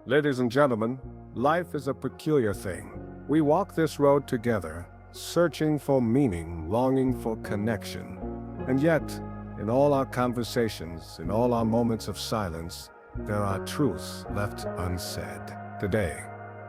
Ladies and gentlemen, life is a peculiar thing. We walk this road together, searching for meaning, longing for connection. And yet, in all our conversations, in all our moments of silence, there are truths left unsaid. Today,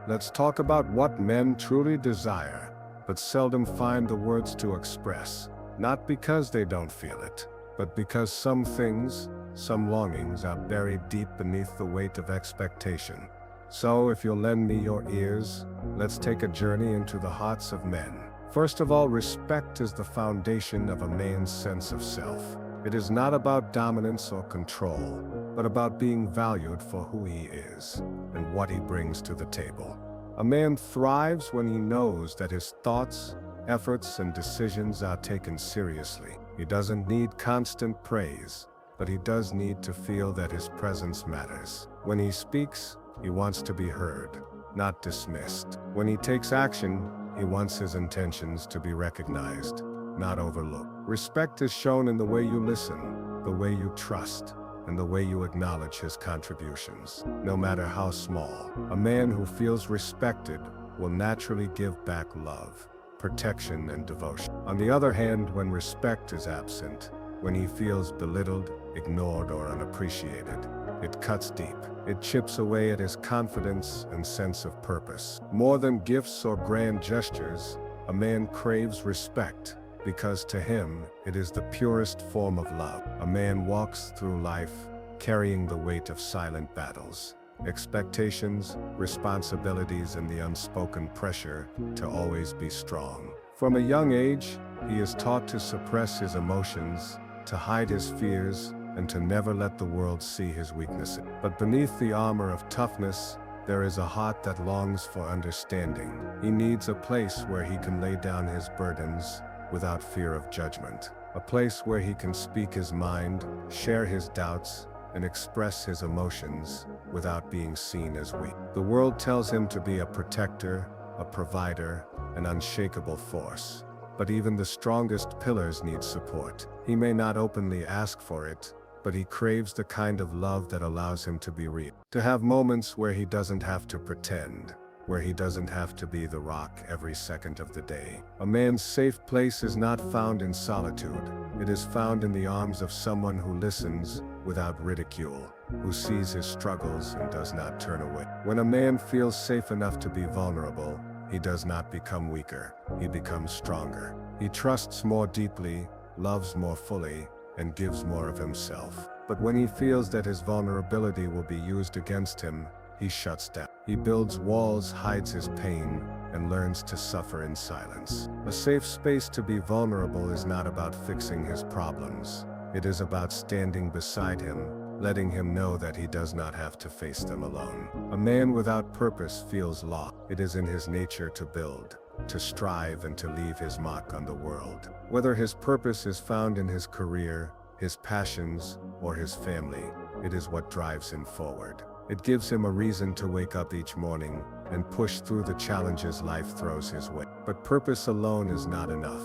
let's talk about what men truly desire, but seldom find the words to express. Not because they don't feel it, but because some things, some longings are buried deep beneath the weight of expectation. So, if you'll lend me your ears, let's take a journey into the hearts of men. First of all, respect is the foundation of a man's sense of self. It is not about dominance or control, but about being valued for who he is and what he brings to the table. A man thrives when he knows that his thoughts, efforts, and decisions are taken seriously. He doesn't need constant praise, but he does need to feel that his presence matters. When he speaks, he wants to be heard, not dismissed. When he takes action, he wants his intentions to be recognized, not overlooked. Respect is shown in the way you listen, the way you trust, and the way you acknowledge his contributions, no matter how small. A man who feels respected will naturally give back love, protection, and devotion. On the other hand, when respect is absent, when he feels belittled, ignored, or unappreciated, it cuts deep. It chips away at his confidence and sense of purpose. More than gifts or grand gestures, a man craves respect, because to him, it is the purest form of love. A man walks through life carrying the weight of silent battles, expectations, responsibilities, and the unspoken pressure to always be strong. From a young age, he is taught to suppress his emotions, to hide his fears, and to never let the world see his weaknesses. But beneath the armor of toughness, there is a heart that longs for understanding. He needs a place where he can lay down his burdens without fear of judgment. A place where he can speak his mind, share his doubts, and express his emotions without being seen as weak. The world tells him to be a protector, a provider, an unshakable force. But even the strongest pillars need support. He may not openly ask for it, but he craves the kind of love that allows him to be real. To have moments where he doesn't have to pretend, where he doesn't have to be the rock every second of the day. A man's safe place is not found in solitude. It is found in the arms of someone who listens without ridicule, who sees his struggles and does not turn away. When a man feels safe enough to be vulnerable, he does not become weaker, he becomes stronger. He trusts more deeply, loves more fully, and gives more of himself. But when he feels that his vulnerability will be used against him, he shuts down. He builds walls, hides his pain, and learns to suffer in silence. A safe space to be vulnerable is not about fixing his problems. It is about standing beside him, letting him know that he does not have to face them alone. A man without purpose feels lost. It is in his nature to build, to strive, and to leave his mark on the world. Whether his purpose is found in his career, his passions, or his family, it is what drives him forward. It gives him a reason to wake up each morning and push through the challenges life throws his way. But purpose alone is not enough.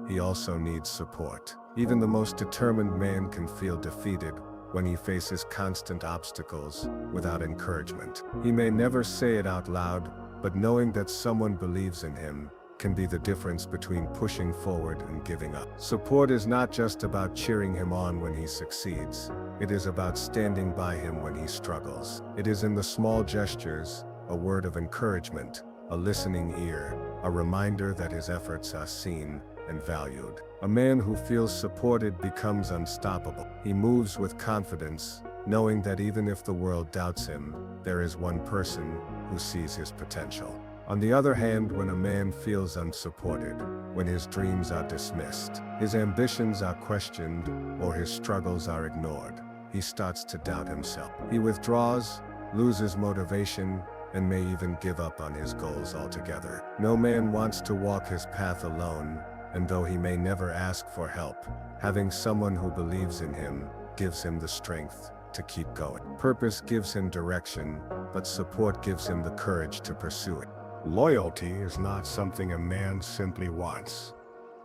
He also needs support. Even the most determined man can feel defeated when he faces constant obstacles without encouragement. He may never say it out loud, but knowing that someone believes in him can be the difference between pushing forward and giving up. Support is not just about cheering him on when he succeeds. It is about standing by him when he struggles. It is in the small gestures, a word of encouragement, a listening ear, a reminder that his efforts are seen and valued. A man who feels supported becomes unstoppable. He moves with confidence, knowing that even if the world doubts him, there is one person who sees his potential. On the other hand, when a man feels unsupported, when his dreams are dismissed, his ambitions are questioned, or his struggles are ignored, he starts to doubt himself. He withdraws, loses motivation, and may even give up on his goals altogether. No man wants to walk his path alone, and though he may never ask for help, having someone who believes in him gives him the strength to keep going. Purpose gives him direction, but support gives him the courage to pursue it. Loyalty is not something a man simply wants.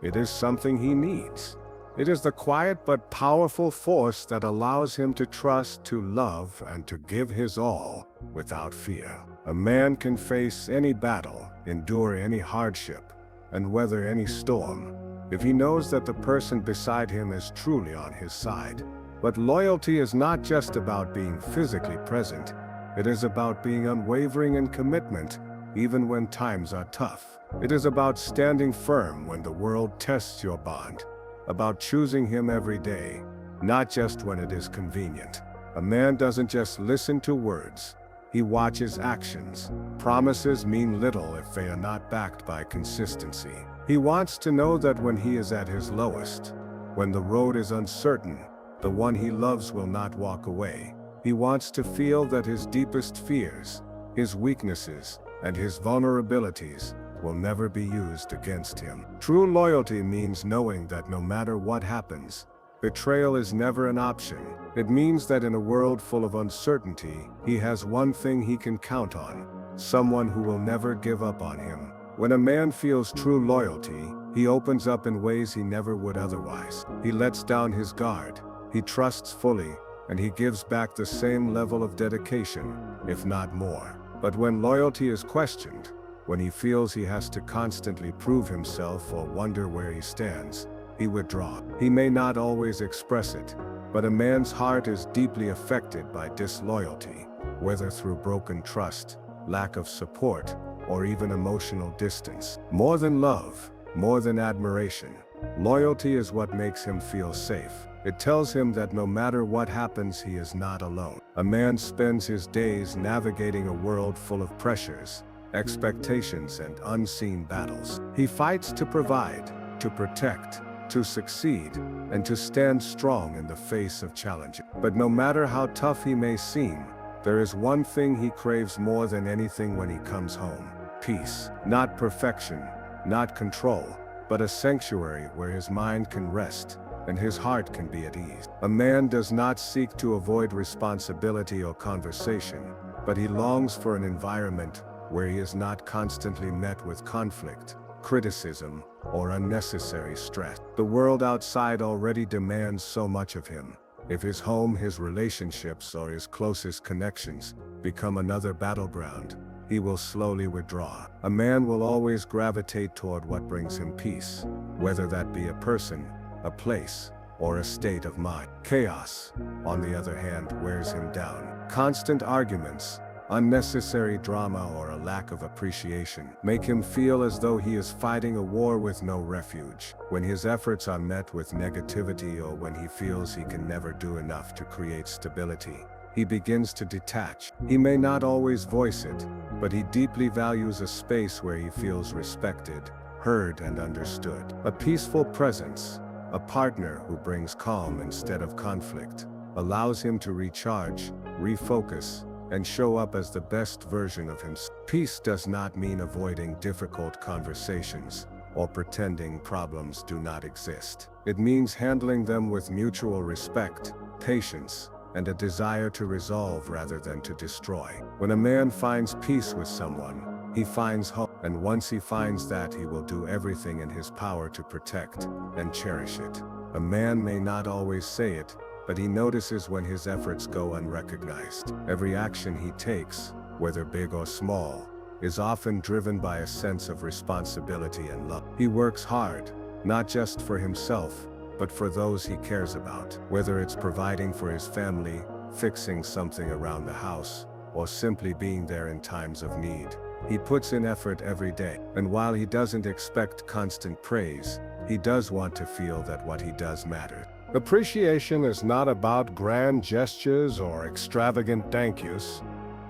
It is something he needs. It is the quiet but powerful force that allows him to trust, to love, and to give his all, without fear. A man can face any battle, endure any hardship, and weather any storm, if he knows that the person beside him is truly on his side. But loyalty is not just about being physically present. It is about being unwavering in commitment, even when times are tough. It is about standing firm when the world tests your bond, about choosing him every day, not just when it is convenient. A man doesn't just listen to words, he watches actions. Promises mean little if they are not backed by consistency. He wants to know that when he is at his lowest, when the road is uncertain, the one he loves will not walk away. He wants to feel that his deepest fears, his weaknesses, and his vulnerabilities will never be used against him. True loyalty means knowing that no matter what happens, betrayal is never an option. It means that in a world full of uncertainty, he has one thing he can count on: someone who will never give up on him. When a man feels true loyalty, he opens up in ways he never would otherwise. He lets down his guard, he trusts fully, and he gives back the same level of dedication, if not more. But when loyalty is questioned, when he feels he has to constantly prove himself or wonder where he stands, he withdraws. He may not always express it, but a man's heart is deeply affected by disloyalty, whether through broken trust, lack of support, or even emotional distance. More than love, more than admiration, loyalty is what makes him feel safe. It tells him that no matter what happens, he is not alone. A man spends his days navigating a world full of pressures, expectations, and unseen battles. He fights to provide, to protect, to succeed, and to stand strong in the face of challenges. But no matter how tough he may seem, there is one thing he craves more than anything when he comes home: peace. Not perfection, not control, but a sanctuary where his mind can rest and his heart can be at ease. A man does not seek to avoid responsibility or conversation, but he longs for an environment where he is not constantly met with conflict, criticism, or unnecessary stress. The world outside already demands so much of him. If his home, his relationships, or his closest connections become another battleground, he will slowly withdraw. A man will always gravitate toward what brings him peace, whether that be a person, a place, or a state of mind. Chaos, on the other hand, wears him down. Constant arguments, unnecessary drama, or a lack of appreciation make him feel as though he is fighting a war with no refuge. When his efforts are met with negativity, or when he feels he can never do enough to create stability, he begins to detach. He may not always voice it, but he deeply values a space where he feels respected, heard, and understood. A peaceful presence, a partner who brings calm instead of conflict, allows him to recharge, refocus, and show up as the best version of himself. Peace does not mean avoiding difficult conversations or pretending problems do not exist. It means handling them with mutual respect, patience, and a desire to resolve rather than to destroy. When a man finds peace with someone, he finds hope, and once he finds that, he will do everything in his power to protect and cherish it. A man may not always say it, but he notices when his efforts go unrecognized. Every action he takes, whether big or small, is often driven by a sense of responsibility and love. He works hard, not just for himself, but for those he cares about. Whether it's providing for his family, fixing something around the house, or simply being there in times of need, he puts in effort every day. And while he doesn't expect constant praise, he does want to feel that what he does matters. Appreciation is not about grand gestures or extravagant thank yous.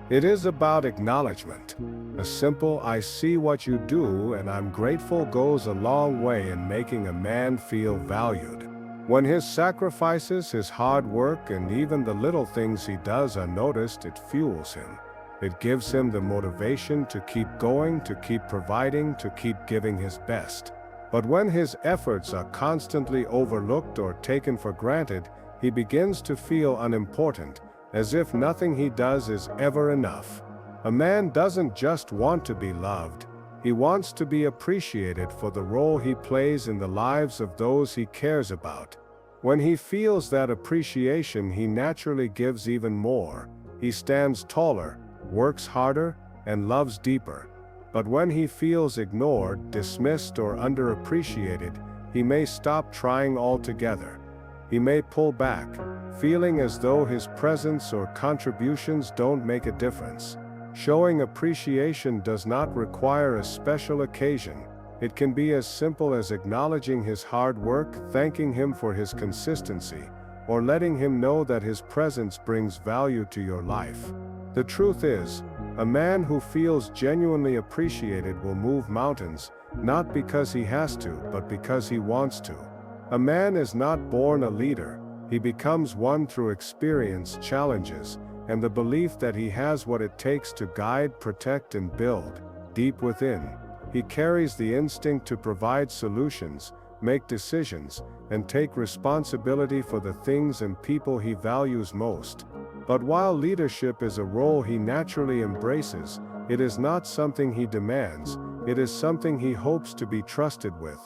It is about acknowledgement. A simple "I see what you do and I'm grateful" goes a long way in making a man feel valued. When his sacrifices, his hard work, and even the little things he does are noticed, it fuels him. It gives him the motivation to keep going, to keep providing, to keep giving his best. But when his efforts are constantly overlooked or taken for granted, he begins to feel unimportant, as if nothing he does is ever enough. A man doesn't just want to be loved, he wants to be appreciated for the role he plays in the lives of those he cares about. When he feels that appreciation, he naturally gives even more. He stands taller, works harder, and loves deeper. But when he feels ignored, dismissed, or underappreciated, he may stop trying altogether. He may pull back, feeling as though his presence or contributions don't make a difference. Showing appreciation does not require a special occasion. It can be as simple as acknowledging his hard work, thanking him for his consistency, or letting him know that his presence brings value to your life. The truth is, a man who feels genuinely appreciated will move mountains, not because he has to, but because he wants to. A man is not born a leader. He becomes one through experience, challenges, and the belief that he has what it takes to guide, protect, and build. Deep within, he carries the instinct to provide solutions, make decisions, and take responsibility for the things and people he values most. But while leadership is a role he naturally embraces, it is not something he demands. It is something he hopes to be trusted with.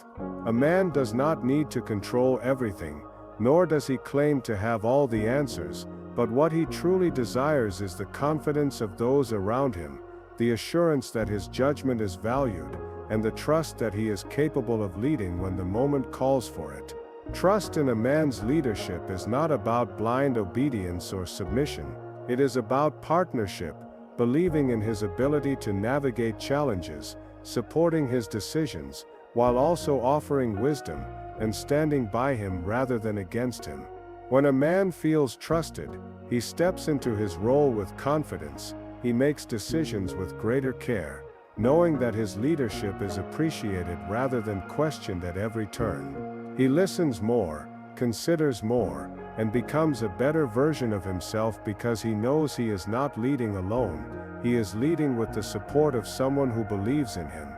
A man does not need to control everything, nor does he claim to have all the answers, but what he truly desires is the confidence of those around him, the assurance that his judgment is valued, and the trust that he is capable of leading when the moment calls for it. Trust in a man's leadership is not about blind obedience or submission. It is about partnership, believing in his ability to navigate challenges, supporting his decisions, while also offering wisdom, and standing by him rather than against him. When a man feels trusted, he steps into his role with confidence. He makes decisions with greater care, knowing that his leadership is appreciated rather than questioned at every turn. He listens more, considers more, and becomes a better version of himself because he knows he is not leading alone. He is leading with the support of someone who believes in him.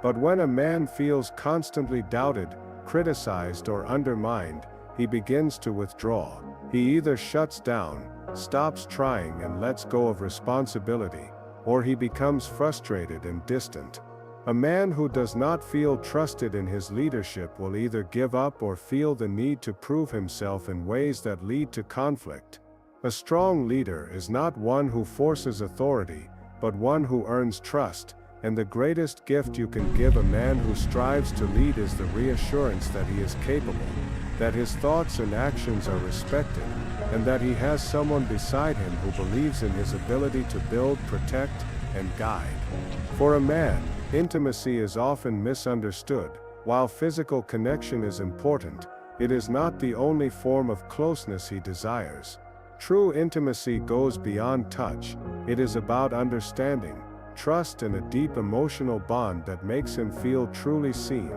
But when a man feels constantly doubted, criticized, or undermined, he begins to withdraw. He either shuts down, stops trying, and lets go of responsibility, or he becomes frustrated and distant. A man who does not feel trusted in his leadership will either give up or feel the need to prove himself in ways that lead to conflict. A strong leader is not one who forces authority, but one who earns trust, and the greatest gift you can give a man who strives to lead is the reassurance that he is capable, that his thoughts and actions are respected, and that he has someone beside him who believes in his ability to build, protect, and guide. For a man, intimacy is often misunderstood. While physical connection is important, it is not the only form of closeness he desires. True intimacy goes beyond touch. It is about understanding, trust, and a deep emotional bond that makes him feel truly seen.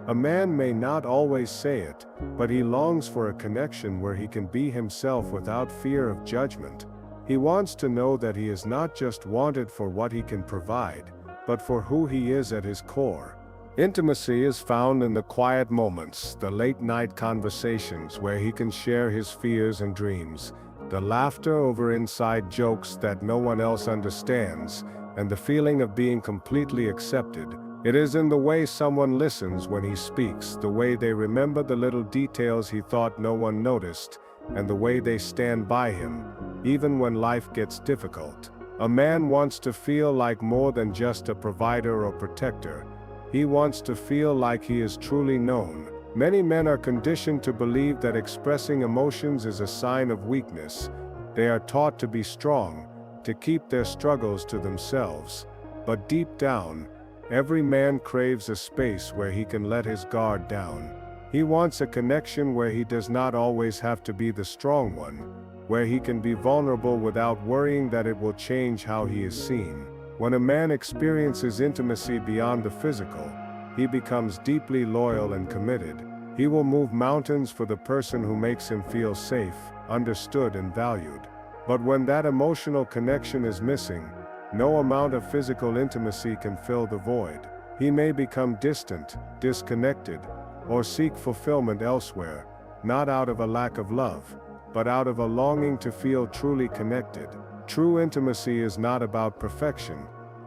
A man may not always say it, but he longs for a connection where he can be himself without fear of judgment. He wants to know that he is not just wanted for what he can provide, but for who he is at his core. Intimacy is found in the quiet moments, the late-night conversations where he can share his fears and dreams, the laughter over inside jokes that no one else understands, and the feeling of being completely accepted. It is in the way someone listens when he speaks, the way they remember the little details he thought no one noticed, and the way they stand by him, even when life gets difficult. A man wants to feel like more than just a provider or protector. He wants to feel like he is truly known. Many men are conditioned to believe that expressing emotions is a sign of weakness. They are taught to be strong, to keep their struggles to themselves. But deep down, every man craves a space where he can let his guard down. He wants a connection where he does not always have to be the strong one, where he can be vulnerable without worrying that it will change how he is seen. When a man experiences intimacy beyond the physical, he becomes deeply loyal and committed. He will move mountains for the person who makes him feel safe, understood, and valued. But when that emotional connection is missing, no amount of physical intimacy can fill the void. He may become distant, disconnected, or seek fulfillment elsewhere, not out of a lack of love, but out of a longing to feel truly connected. True intimacy is not about perfection.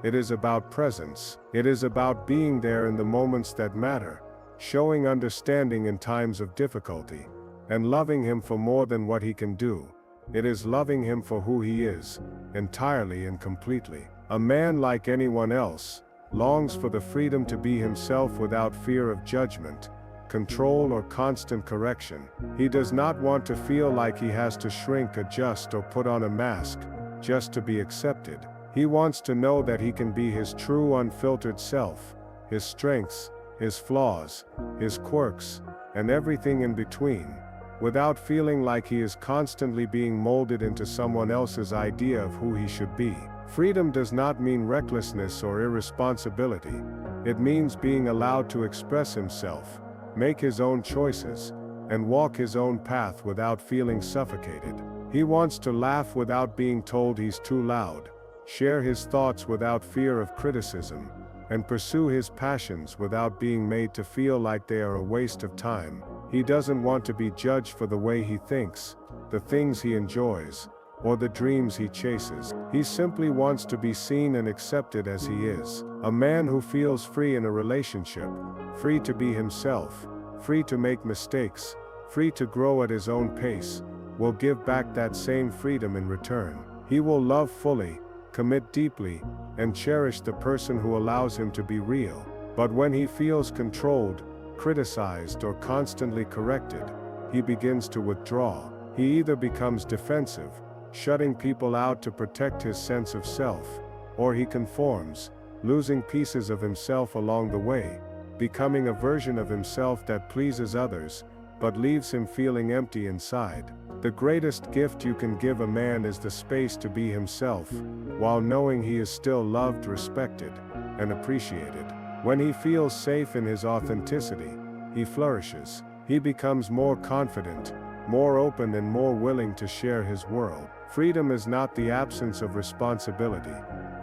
It is about presence. It is about being there in the moments that matter, showing understanding in times of difficulty, and loving him for more than what he can do. It is loving him for who he is, entirely and completely. A man, like anyone else, longs for the freedom to be himself without fear of judgment, control, or constant correction. He does not want to feel like he has to shrink, adjust, or put on a mask just to be accepted. He wants to know that he can be his true, unfiltered self, his strengths, his flaws, his quirks, and everything in between, without feeling like he is constantly being molded into someone else's idea of who he should be. Freedom does not mean recklessness or irresponsibility. It means being allowed to express himself, make his own choices, and walk his own path without feeling suffocated. He wants to laugh without being told he's too loud, share his thoughts without fear of criticism, and pursue his passions without being made to feel like they are a waste of time. He doesn't want to be judged for the way he thinks, the things he enjoys, or the dreams he chases. He simply wants to be seen and accepted as he is. A man who feels free in a relationship, free to be himself, free to make mistakes, free to grow at his own pace, will give back that same freedom in return. He will love fully, commit deeply, and cherish the person who allows him to be real. But when he feels controlled, criticized, or constantly corrected, he begins to withdraw. He either becomes defensive, shutting people out to protect his sense of self, or he conforms, losing pieces of himself along the way, becoming a version of himself that pleases others, but leaves him feeling empty inside. The greatest gift you can give a man is the space to be himself, while knowing he is still loved, respected, and appreciated. When he feels safe in his authenticity, he flourishes. He becomes more confident, more open, and more willing to share his world. Freedom is not the absence of responsibility,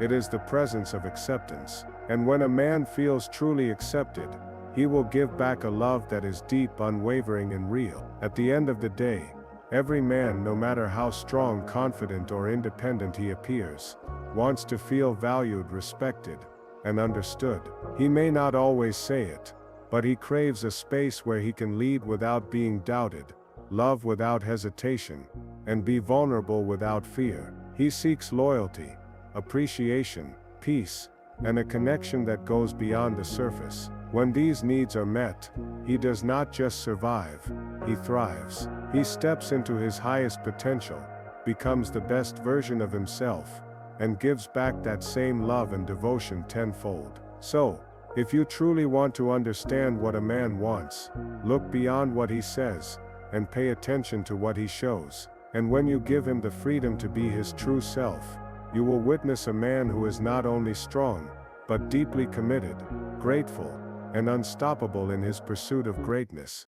it is the presence of acceptance. And when a man feels truly accepted, he will give back a love that is deep, unwavering, and real. At the end of the day, every man, no matter how strong, confident, or independent he appears, wants to feel valued, respected, and understood. He may not always say it, but he craves a space where he can lead without being doubted, love without hesitation, and be vulnerable without fear. He seeks loyalty, appreciation, peace, and a connection that goes beyond the surface. When these needs are met, he does not just survive, he thrives. He steps into his highest potential, becomes the best version of himself, and gives back that same love and devotion tenfold. So, if you truly want to understand what a man wants, look beyond what he says, and pay attention to what he shows. And when you give him the freedom to be his true self, you will witness a man who is not only strong, but deeply committed, grateful, and unstoppable in his pursuit of greatness.